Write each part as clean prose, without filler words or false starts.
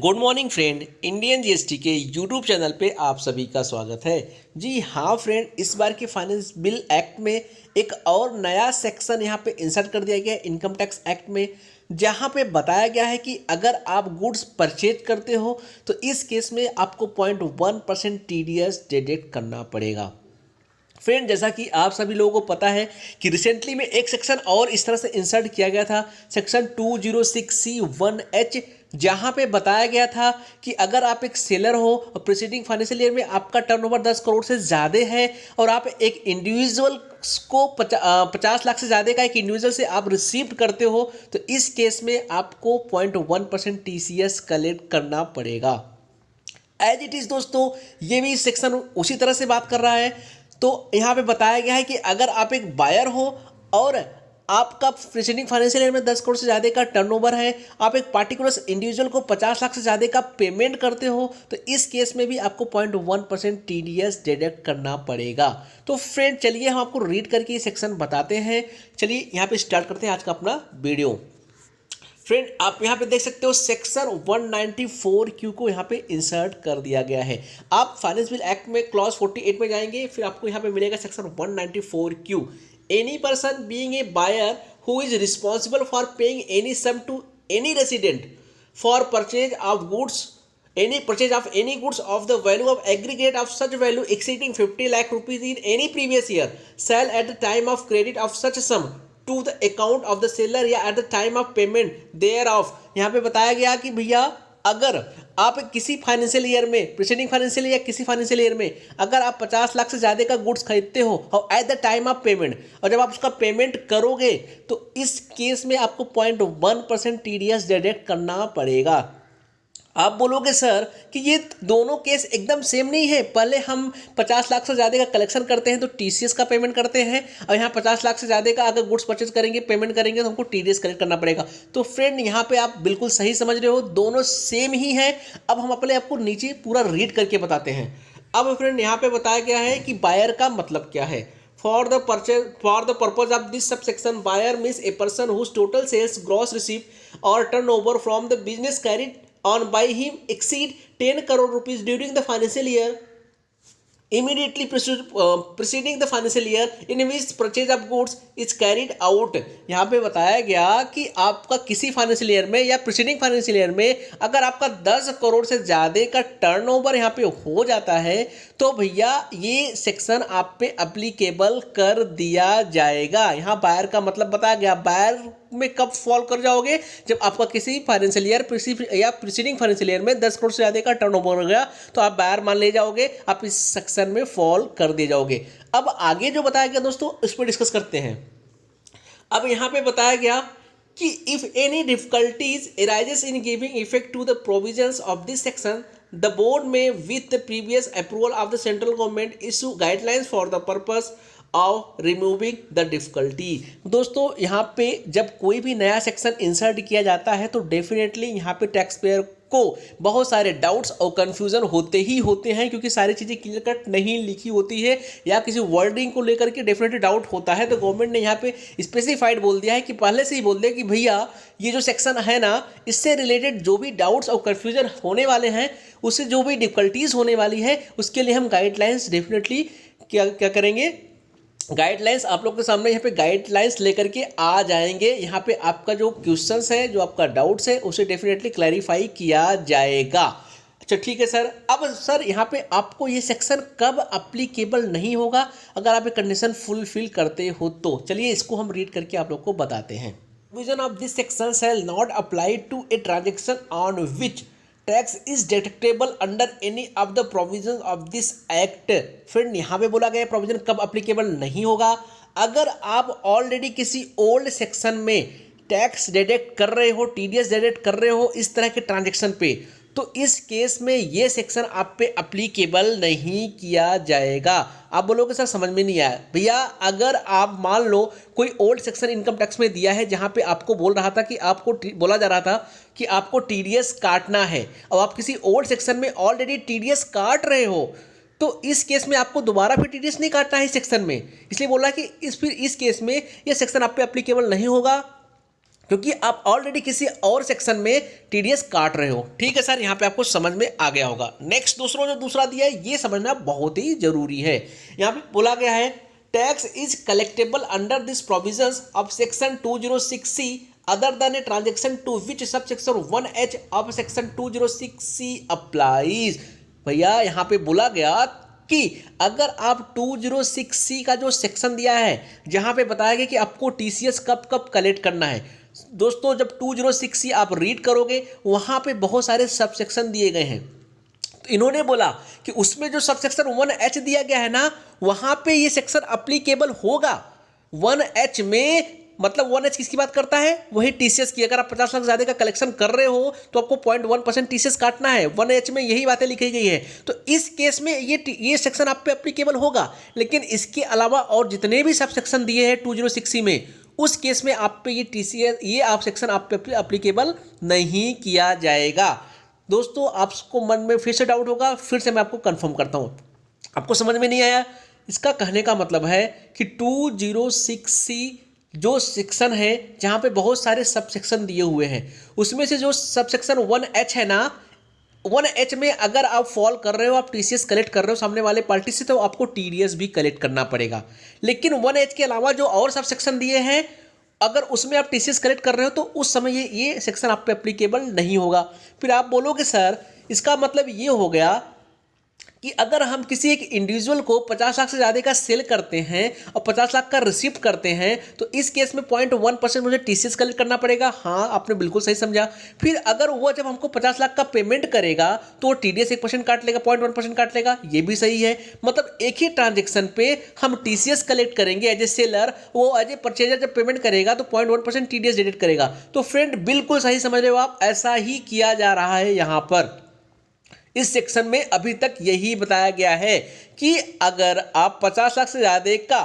Good morning friend, Indian GST के YouTube channel पे आप सभी का स्वागत है। जी हाँ फ्रेंड, इस बार के फाइनेंस बिल एक्ट में एक और नया सेक्शन यहाँ पे इंसर्ट कर दिया गया है इनकम टैक्स एक्ट में, जहाँ पे बताया गया है कि अगर आप गुड्स परचेज करते हो तो इस केस में आपको 0.1% TDS डिडक्ट करना पड़ेगा। फ्रेंड, जैसा कि आप सभी लोगों को पता है कि रिसेंटली में एक सेक्शन और इस तरह से इंसर्ट किया गया था, सेक्शन 206C1H, जहां पे बताया गया था कि अगर आप एक सेलर हो और प्रीसीडिंग फाइनेंशियल ईयर में आपका टर्नओवर 10 करोड़ से ज़्यादा है और आप एक इंडिविजुअल को 50 लाख से ज़्यादा का एक इंडिविजुअल से आप रिसीव करते हो तो इस केस में आपको 0.1% TCS कलेक्ट करना पड़ेगा। एज इट इज़ दोस्तों, ये भी सेक्शन उसी तरह से बात कर रहा है। तो यहाँ पे बताया गया है कि अगर आप एक बायर हो और आपका प्रीसीडिंग फाइनेंशियल ईयर में 10 करोड़ से ज़्यादा का टर्नओवर है, आप एक पार्टिकुलर इंडिविजुअल को 50 लाख से ज़्यादा का पेमेंट करते हो तो इस केस में भी आपको 0.1% TDS डिडक्ट करना पड़ेगा। तो फ्रेंड, चलिए हम आपको रीड करके ये सेक्शन बताते हैं। चलिए यहाँ पे स्टार्ट करते हैं आज का अपना वीडियो। फ्रेंड, आप यहाँ पे देख सकते हो सेक्शन 194Q को यहाँ पे इंसर्ट कर दिया गया है। आप फाइनेंस बिल एक्ट में क्लॉज 48 में जाएंगे, फिर आपको यहाँ पे मिलेगा section 194Q। Any person being a buyer who is responsible for paying any sum to any resident for purchase of goods any goods of the value of aggregate of such value exceeding 50 lakh rupees in any previous year shall at the time of credit of such sum to the account of the seller या at the time of payment thereof। यहाँ पे बताया गया कि भैया अगर आप किसी फाइनेंशियल ईयर में, प्रीसीडिंग फाइनेंशियल या किसी फाइनेंशियल ईयर में अगर आप 50 लाख से ज़्यादा का गुड्स खरीदते हो और at the time of payment, और जब आप उसका पेमेंट करोगे तो इस केस में आपको 0.1% TDS डिडक्ट करना पड़ेगा। आप बोलोगे सर कि ये दोनों केस एकदम सेम नहीं है, पहले हम 50 लाख से ज़्यादा का कलेक्शन करते हैं तो TCS का पेमेंट करते हैं और यहाँ 50 लाख से ज़्यादा का अगर गुड्स परचेज करेंगे, पेमेंट करेंगे तो हमको TDS कलेक्ट करना पड़ेगा। तो फ्रेंड, यहाँ पे आप बिल्कुल सही समझ रहे हो, दोनों सेम ही है। अब हम अपने आपको नीचे पूरा रीड करके बताते हैं। अब फ्रेंड, यहाँ पे बताया गया है कि बायर का मतलब क्या है। For the purpose of this subsection, buyer means a person whose total sales, gross receipt or turnover from the business carried on by him exceed 10 crore rupees during the financial year immediately preceding the financial year in which purchase of goods is carried out। यहाँ पे बताया गया कि आपका किसी financial year में या preceding financial year में अगर आपका 10 करोड़ से ज़्यादा का टर्नओवर यहाँ पे हो जाता है तो भैया ये सेक्शन आप पे अप्लीकेबल कर दिया जाएगा। यहाँ बायर का मतलब बताया गया। बायर में कब फॉल कर जाओगे, जब आपका किसी फाइनेंशियल ईयर या प्रीसीडिंग फाइनेंशियल ईयर में 10 करोड़ से ज़्यादा का टर्नओवर हो गया तो आप बायर मान ले जाओगे, आप इस सेक्शन में फॉल कर दिए जाओगे। अब आगे जो बताया गया दोस्तों, इस पर डिस्कस करते हैं। अब यहाँ पे बताया गया कि if any difficulties arises in giving effect to the provisions of this section the board may with the previous approval of the central government issue guidelines for the purpose of removing the difficulty. दोस्तों, यहाँ पे जब कोई भी नया section insert किया जाता है तो डेफिनेटली यहाँ पे टैक्स पेयर को बहुत सारे डाउट्स और कन्फ्यूज़न होते ही होते हैं, क्योंकि सारी चीज़ें क्लियर कट नहीं लिखी होती है या किसी वर्डिंग को लेकर के डेफिनेटली डाउट होता है। तो गवर्नमेंट ने यहाँ पे स्पेसिफाइड बोल दिया है कि पहले से ही बोल दिया कि भैया ये जो सेक्शन है ना, इससे रिलेटेड जो भी डाउट्स और कन्फ्यूजन होने वाले हैं, उससे जो भी डिफिकल्टीज होने वाली है, उसके लिए हम गाइडलाइंस डेफिनेटली क्या करेंगे, गाइडलाइंस आप लोग के सामने यहाँ पे गाइडलाइंस लेकर के आ जाएंगे। यहाँ पे आपका जो क्वेश्चंस है, जो आपका डाउट्स है, उसे डेफिनेटली क्लैरिफाई किया जाएगा। अच्छा ठीक है सर। अब सर, यहाँ पे आपको ये सेक्शन कब अप्लीकेबल नहीं होगा अगर आप ये कंडीशन फुलफिल करते हो तो चलिए इसको हम रीड करके आप लोग को बताते हैं। Provision of this section shall not apply to a transaction on which tax is deductible under any of the provision of this act. फिर यहाँ पे बोला गया प्रोविजन कब अप्लीकेबल नहीं होगा, अगर आप ऑलरेडी किसी ओल्ड सेक्शन में टैक्स डिडक्ट कर रहे हो, TDS डिडक्ट कर रहे हो इस तरह के ट्रांजेक्शन पे, तो इस केस में ये सेक्शन आप पे अप्लीकेबल नहीं किया जाएगा। आप बोलोगे सर समझ में नहीं आया। भैया, अगर आप मान लो कोई ओल्ड सेक्शन इनकम टैक्स में दिया है जहां पे आपको बोल रहा था कि आपको बोला जा रहा था कि आपको TDS काटना है और आप किसी ओल्ड सेक्शन में ऑलरेडी TDS काट रहे हो, तो इस केस में आपको दोबारा फिर TDS नहीं काटना है इस सेक्शन में, इसलिए बोला कि इस केस में ये सेक्शन आप पे अप्लीकेबल नहीं होगा। क्योंकि आप ऑलरेडी किसी और सेक्शन में टीडीएस काट रहे हो। ठीक है सर, यहाँ पे आपको समझ में आ गया होगा। नेक्स्ट दोस्तों जो दूसरा दिया है ये समझना बहुत ही जरूरी है। यहाँ पे बोला गया है tax is collectable under this provisions of section 206C other than a transaction to which sub section 1H of section 206C applies. भैया यहाँ पे बोला गया कि अगर आप 206C का जो सेक्शन दिया है जहाँ पे बताया गया कि आपको टीसीएस कब कब कलेक्ट करना है, दोस्तों जब 206C आप रीड करोगे वहाँ पे बहुत सारे सब सेक्शन दिए गए हैं। तो इन्होंने बोला कि उसमें जो सब सेक्शन 1H दिया गया है ना वहाँ पे ये सेक्शन अप्लीकेबल होगा। 1H में मतलब 1H किसकी बात करता है, वही टीसीएस की। अगर आप 50 लाख ज़्यादा का कलेक्शन कर रहे हो तो आपको 0.1% टीसीएस काटना है। 1H में यही बातें लिखी गई है। तो इस केस में ये सेक्शन आप पे अप्लीकेबल होगा। लेकिन इसके अलावा और जितने भी सब सेक्शन दिए हैं 206C में, उस केस में आप पे ये टीसीएस ये आप सेक्शन आप पे अप्लीकेबल नहीं किया जाएगा। दोस्तों आपको मन में फिर से डाउट होगा, फिर से मैं आपको कंफर्म करता हूँ। आपको समझ में नहीं आया? इसका कहने का मतलब है कि 206C जो सेक्शन है जहाँ पे बहुत सारे सब सेक्शन दिए हुए हैं, उसमें से जो सब सेक्शन 1H है ना, 1H में अगर आप फॉल कर रहे हो, आप टीसीएस कलेक्ट कर रहे हो सामने वाले पार्टी से, तो आपको टीडीएस भी कलेक्ट करना पड़ेगा। लेकिन 1H के अलावा जो और सब सेक्शन दिए हैं, अगर उसमें आप टीसीएस कलेक्ट कर रहे हो तो उस समय ये सेक्शन आप पे एप्लीकेबल नहीं होगा। फिर आप बोलोगे सर इसका मतलब ये हो गया कि अगर हम किसी एक इंडिविजुअल को 50 लाख से ज़्यादा का सेल करते हैं और 50 लाख का रिसीव करते हैं तो इस केस में 0.1% मुझे टीसीएस कलेक्ट करना पड़ेगा। हाँ, आपने बिल्कुल सही समझा। फिर अगर वो जब हमको 50 लाख का पेमेंट करेगा तो वो टीडीएस 1% काट लेगा, 0.1% काट लेगा, ये भी सही है। मतलब एक ही ट्रांजेक्शन पे हम टीसीएस कलेक्ट करेंगे एज ए सेलर, वो एज ए परचेजर जब पेमेंट करेगा तो 0.1% टीडीएस डिडक्ट करेगा। तो फ्रेंड बिल्कुल सही समझ रहे हो आप, ऐसा ही किया जा रहा है यहाँ पर। इस सेक्शन में अभी तक यही बताया गया है कि अगर आप 50 लाख से ज़्यादा का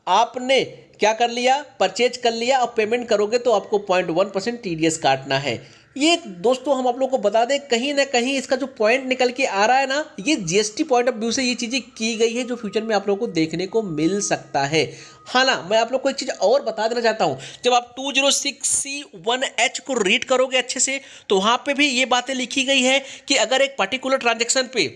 आपने क्या कर लिया, परचेज कर लिया और पेमेंट करोगे तो आपको 0.1% टीडीएस काटना है। ये दोस्तों हम आप लोगों को बता दें, कहीं ना कहीं इसका जो पॉइंट निकल के आ रहा है ना, ये जीएसटी पॉइंट ऑफ व्यू से ये चीज़ें की गई है जो फ्यूचर में आप लोगों को देखने को मिल सकता है। हाँ ना, मैं आप लोग को एक चीज़ और बता देना चाहता हूँ, जब आप 206C 1H को रीड करोगे अच्छे से तो वहाँ पे भी ये बातें लिखी गई है कि अगर एक पर्टिकुलर ट्रांजेक्शन पे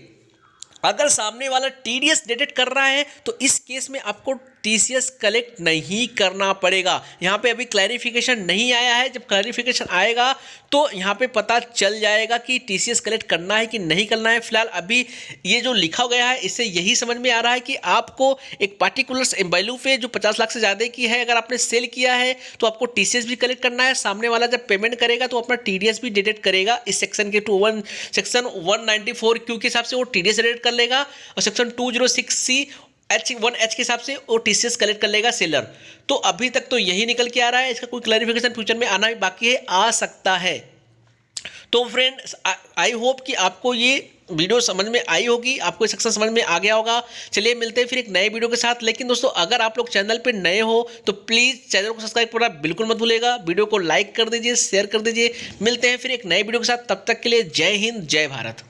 अगर सामने वाला टीडीएस डिडक्ट कर रहा है तो इस केस में आपको टीसीएस कलेक्ट नहीं करना पड़ेगा। यहाँ पे अभी क्लैरिफिकेशन नहीं आया है, जब क्लैरिफिकेशन आएगा तो यहाँ पे पता चल जाएगा कि टीसीएस कलेक्ट करना है कि नहीं करना है। फिलहाल अभी ये जो लिखा गया है इससे यही समझ में आ रहा है कि आपको एक पर्टिकुलर वैल्यू पे जो 50 लाख से ज़्यादा की है अगर आपने सेल किया है तो आपको टीसीएस भी कलेक्ट करना है। सामने वाला जब पेमेंट करेगा तो अपना टीडीएस भी डिडक्ट करेगा। इस सेक्शन के सेक्शन 194Q के हिसाब से वो टीडीएस डिडक्ट कर लेगा और सेक्शन 206C 1H के हिसाब से वो टीसीएस कलेक्ट कर लेगा सेलर। तो अभी तक तो यही निकल के आ रहा है, इसका कोई क्लैरिफिकेशन फ्यूचर में आना भी बाकी है, आ सकता है। तो फ्रेंड्स आई होप कि आपको ये वीडियो समझ में आई होगी, आपको ये सेक्शन समझ में आ गया होगा। चलिए मिलते हैं फिर एक नए वीडियो के साथ। लेकिन दोस्तों अगर आप लोग चैनल पे नए हो तो प्लीज़ चैनल को सब्सक्राइब करना बिल्कुल मत भूलिएगा, वीडियो को लाइक कर दीजिए, शेयर कर दीजिए। मिलते हैं फिर एक नए वीडियो के साथ, तब तक के लिए जय हिंद जय भारत।